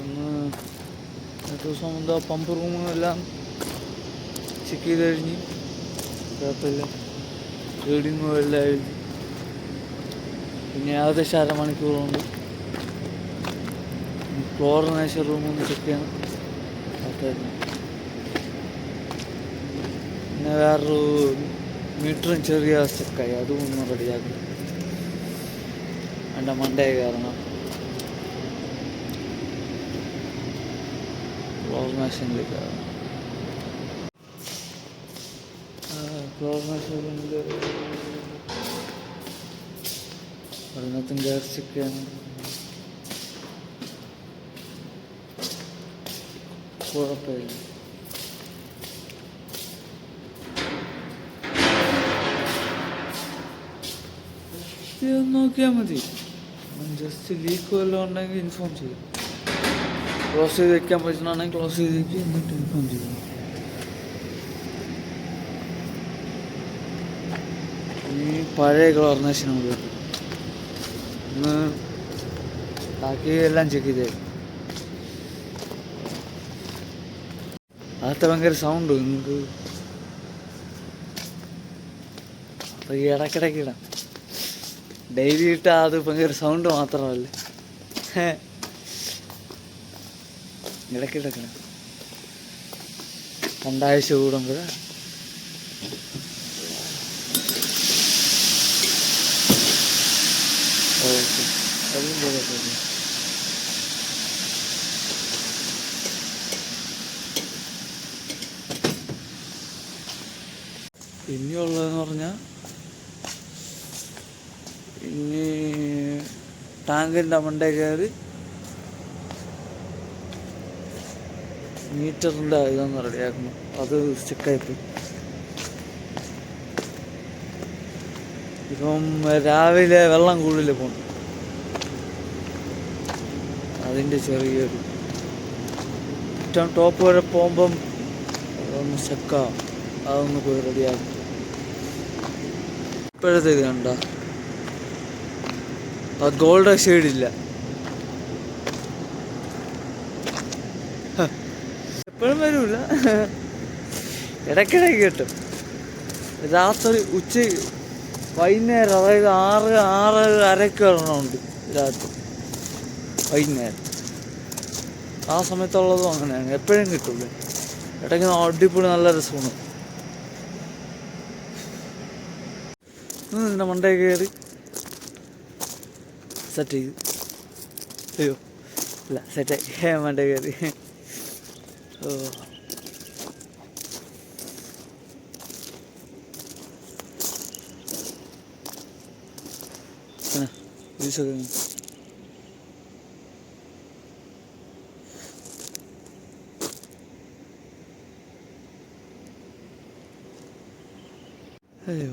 ഒന്ന് ദിവസം എന്തോ പമ്പ് റൂമെല്ലാം ചെക്ക് ചെയ്ത് കഴിഞ്ഞ് കുഴപ്പമില്ല, റീഡിങ്ങും എല്ലാം എഴുതി. പിന്നെ ഏകദേശം അരമണിക്കൂറുകൊണ്ട് ക്ലോറിനേഷൻ റൂമൊന്ന് ചെക്ക് ചെയ്യണം. പിന്നെ വേറൊരു മീറ്ററും ചെറിയ സ്റ്റക്കായി, അതും ഒന്ന് റെഡിയാക്കി എൻ്റെ മണ്ടേ കയറണം. ക്ലോറിനേഷനിൽ കയറണം. ക്ലോറിനേഷൻ റൂമിൽ അതിനകത്തും കയറി ചെക്ക് ചെയ്യണം. കുഴപ്പമില്ല. ഇത് നോക്കിയാൽ മതി. ജസ്റ്റ് ലീക്ക് വല്ലതും ഉണ്ടെങ്കിൽ ഇൻഫോം ചെയ്യും. ക്ലോസ് ചെയ്ത് വെക്കാൻ പറ്റുന്നതാണെങ്കിൽ ക്ലോസ് ചെയ്ത് വെക്കുക, എന്നിട്ട് ഇൻഫോം ചെയ്യും. ഇനി പഴയ ക്ലോറിനേഷനും ഉപയോഗിക്കും. ഇന്ന് ബാക്കി എല്ലാം ചെക്ക് ചെയ്തേ. അകത്ത് ഭയങ്കര സൗണ്ട് നിങ്ങൾക്ക് അപ്പോൾ ഈ ഇടയ്ക്കിടയ്ക്ക് ഇടാം. ഡെയിലി ഇട്ടാൽ അത് ഭയങ്കര സൗണ്ട് മാത്രമല്ലേ, ഇടയ്ക്കിടയ്ക്ക് രണ്ടാഴ്ച കൂടുമ്പോൾ. ഓക്കെ, അതും കുഴപ്പമില്ല. ഇനിയുള്ളതെന്ന് പറഞ്ഞാൽ ഇനി ടാങ്കിൻ്റെ മണ്ടേ കയറി മീറ്ററിൻ്റെ ഇതൊന്ന് റെഡിയാക്കണം. അത് ചെക്കായിപ്പോയി. ഇപ്പം രാവിലെ വെള്ളം കൂടുതൽ പോകണം, അതിൻ്റെ ചെറിയൊരു ഏറ്റവും ടോപ്പ് വരെ പോകുമ്പം അതൊന്ന് ചെക്കാവും. അതൊന്ന് പോയി റെഡിയാക്കും. ഇപ്പോഴത്തേത് കണ്ട ആ ഗോൾഡൻ ഷെയ്ഡില്ല, എപ്പോഴും വരില്ല, ഇടയ്ക്കിടയ്ക്ക് കിട്ടും. രാത്രി വൈകുന്നേരം, അതായത് 6-6:30 വരണമുണ്ട് രാത്രി വൈകുന്നേരം. ആ സമയത്തുള്ളതും അങ്ങനെയാണ്, എപ്പോഴും കിട്ടില്ല. ഇടയ്ക്ക് അടിപൊളി നല്ല രസമാണ്. നിന്റെ മണ്ടേ കയറി സെറ്റ് ചെയ്ത്, അയ്യോ ഇല്ല സെറ്റായി, മണ്ടേ കയറി. ഓ വീസൊക്കെ അയ്യോ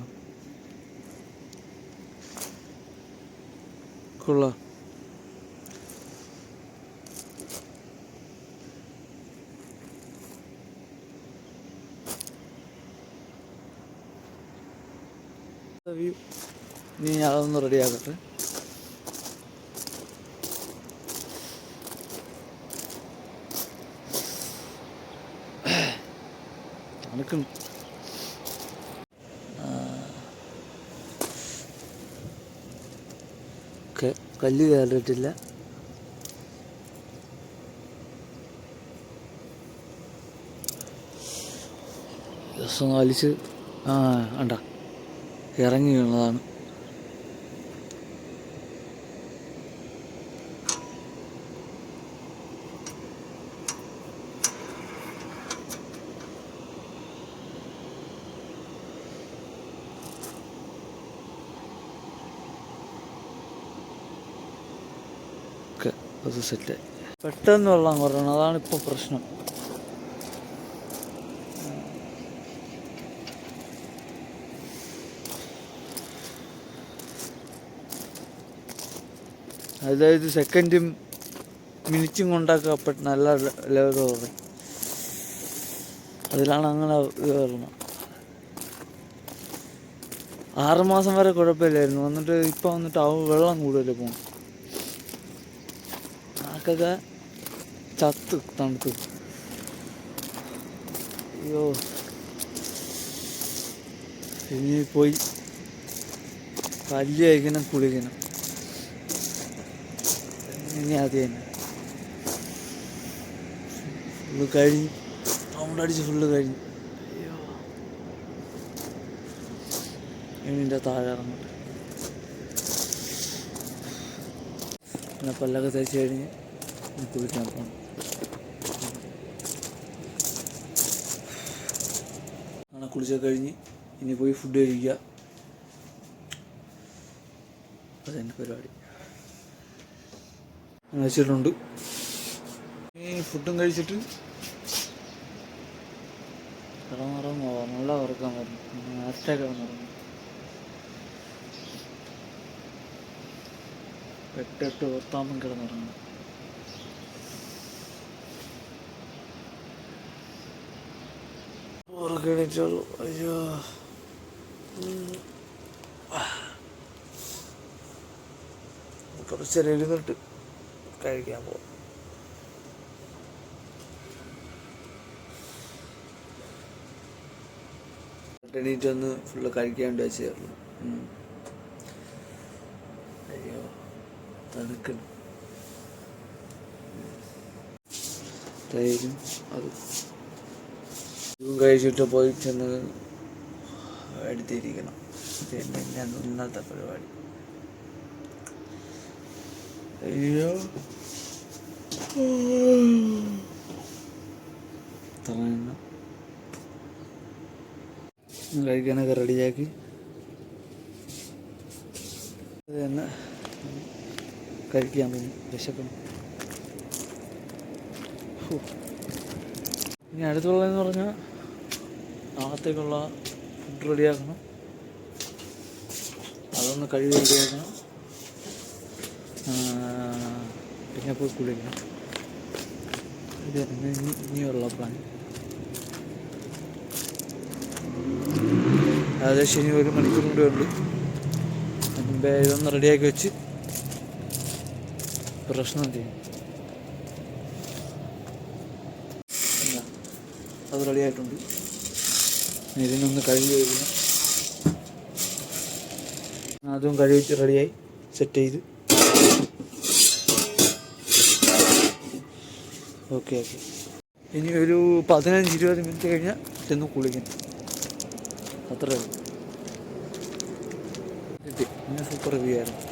കൊള്ളാം. നീ അതൊന്ന് റെഡിയാക്കട്ടെ. തണുക്കുന്നു. കല്ല് കയറിയിട്ടില്ല. ദിവസം വലിച്ച് വേണ്ട ഇറങ്ങി വീണതാണ്. ഓക്കെ, അത് സെറ്റായി. പെട്ടെന്ന് വെള്ളം കുറയണം, അതാണിപ്പോൾ പ്രശ്നം. അതായത് സെക്കൻഡും മിനിറ്റും കൊണ്ടൊക്കെ നല്ല ലെവൽ കുറയും. അതിലാണ് അങ്ങനെ ഇത് വരണം. 6 മാസം വരെ കുഴപ്പമില്ലായിരുന്നു. വന്നിട്ട് ഇപ്പം വെള്ളം കൂടുതൽ പോകണം. ആക്കൊക്കെ ചത്ത് തണുത്ത്. അയ്യോ, ഇനി പോയി പല്ല് കഴിക്കണം, കുളിക്കണം. ഇനി അത് തന്നെ ഫുള്ള് കഴിഞ്ഞു, റൗണ്ട് അടിച്ച് ഫുള്ള് കഴിഞ്ഞു. അയ്യോ, ഇനിൻ്റെ താഴെ ഇറങ്ങട്ടെ. പിന്നെ പല്ലൊക്കെ തേച്ച് കഴിഞ്ഞ് കുളിക്കാൻ പോകണം. അങ്ങനെ കുളിച്ചൊക്കെ കഴിഞ്ഞ് ഇനി പോയി ഫുഡ് കഴിക്കുക. അതെന്നെ പരിപാടി വെച്ചിട്ടുണ്ട്. ഈ ഫുഡും കഴിച്ചിട്ട് കിടന്നുറങ്ങുക. നല്ല ഉറക്കാൻ വരും. നേരത്തെ കിടന്നുറങ്ങും. 8:10 കിടന്നുറങ്ങണം. ഉറക്കം എണീച്ചോളൂ. അയ്യോ, കുറച്ച് എഴുന്നിട്ട് കഴിക്കാൻ പോകും. എണീറ്റൊന്ന് ഫുള്ള് കഴിക്കാൻ വേണ്ടി വെച്ചായിരുന്നു. അയ്യോ, തണുക്കണം. തൈരും അതും കഴിച്ചിട്ട് പോയി ചെന്ന് എടുത്തിരിക്കണം. പിന്നെ ഞാൻ ഇന്നത്തെ പരിപാടി. അയ്യോ, തറയണം. കഴിക്കാനൊക്കെ റെഡിയാക്കി അത് തന്നെ കഴിക്കാൻ പോകും. വിശക്കണം. ഇനി അടുത്തുള്ളതെന്ന് പറഞ്ഞാൽ നാളത്തേക്കുള്ള ഫുഡ് റെഡിയാക്കണം. അതൊന്ന് കഴുകി റെഡിയാക്കണം. പിന്നെ പോയി കുളിക്കണം. ഇത് ഇനിയുള്ള പ്ലാൻ. ഏകദേശം ഇനി 1 മണിക്കൂർ കൂടെ ഉണ്ട്. മുമ്പേ ഇതൊന്ന് റെഡിയാക്കി വെച്ച് പ്രശ്നം ചെയ്യും. അത് റെഡിയായിട്ടുണ്ട്. ഇതിനൊന്ന് കഴുകി വയ്ക്കണം. അതും കഴുകിച്ച് റെഡിയായി സെറ്റ് ചെയ്ത്. ഓക്കെ. ഇനി ഒരു 15-20 മിനിറ്റ് കഴിഞ്ഞാൽ ചെന്ന് കുളിക്കണം. അത്രേ ഉള്ളൂ. പിന്നെ സൂപ്പർ വ്യൂ ആയിരുന്നു.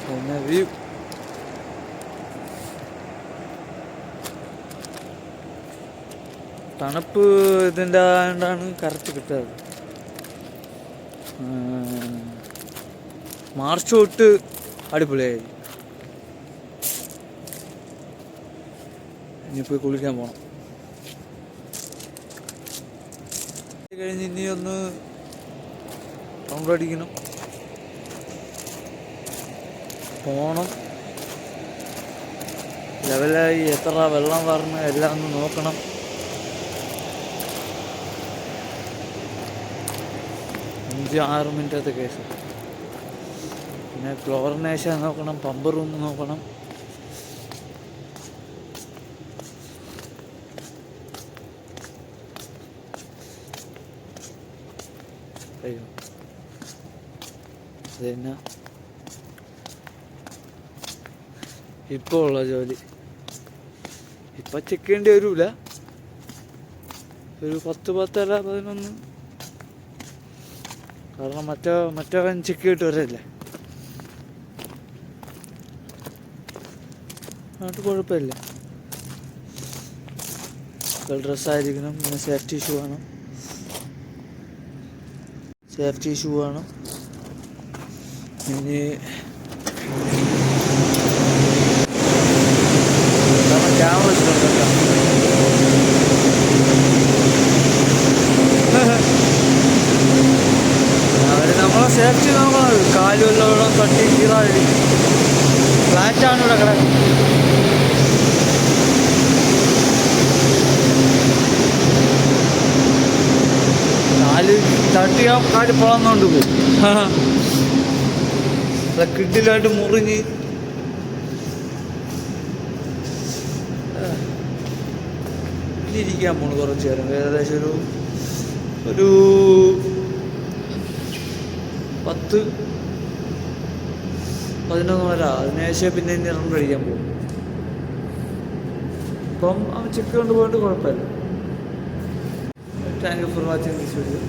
പിന്നെ വ്യൂ തണുപ്പ് ഇതിൻ്റെ ആയതുകൊണ്ടാണ് കറക്റ്റ് കിട്ടാറ്. മാർച്ച് തൊട്ട് അടിപൊളിയായി. ഇനിയിപ്പോൾ കുളിക്കാൻ പോകണം. കഴിഞ്ഞ് ഇനി ഒന്ന് റൗണ്ട് അടിക്കണം, പോകണം. ലെവലായി എത്ര വെള്ളം പറഞ്ഞ് എല്ലാം ഒന്ന് നോക്കണം. അഞ്ച് 6 മിനിറ്റത്തെ കേസ്. പിന്നെ ക്ലോറിനേഷൻ നോക്കണം, പമ്പ് റൂം നോക്കണം. അയ്യോ, അത് തന്നെ ഇപ്പോൾ ഉള്ള ജോലി. ഇപ്പം ചെക്ക് ചെയ്യേണ്ടി വരില്ല. ഒരു 10-11 കാരണം മറ്റവൻ ചെക്ക് ചെയ്തിട്ട് വരല്ലേ. അതുകൊണ്ട് കുഴപ്പമില്ല. ഡ്രസ്സായിരിക്കണം. പിന്നെ സേഫ്റ്റി ഷൂ വേണം. ഇനി ക്യാമറ വെച്ചിട്ടുണ്ട്. കാലുമെല്ലാം ഇവിടെ തട്ടി കീറാതി. ഫ്ലാറ്റാണ് ഇവിടെ കിടക്കുന്നത്. കാല് തട്ടിയാ കാല് പൊളന്നുകൊണ്ട് പോകും. കിഡിലായിട്ട് മുറിഞ്ഞ് ഇരിക്കാൻ പോണു കുറച്ച് നേരം. ഏകദേശം ഒരു 10-11 വരെ. അതിനുശേഷം പിന്നെ നിറം കഴിക്കാൻ പോകും. അപ്പം അവൻ ചെക്ക് കൊണ്ട് പോയിട്ട് കുഴപ്പമില്ല. Thank you for watching this video.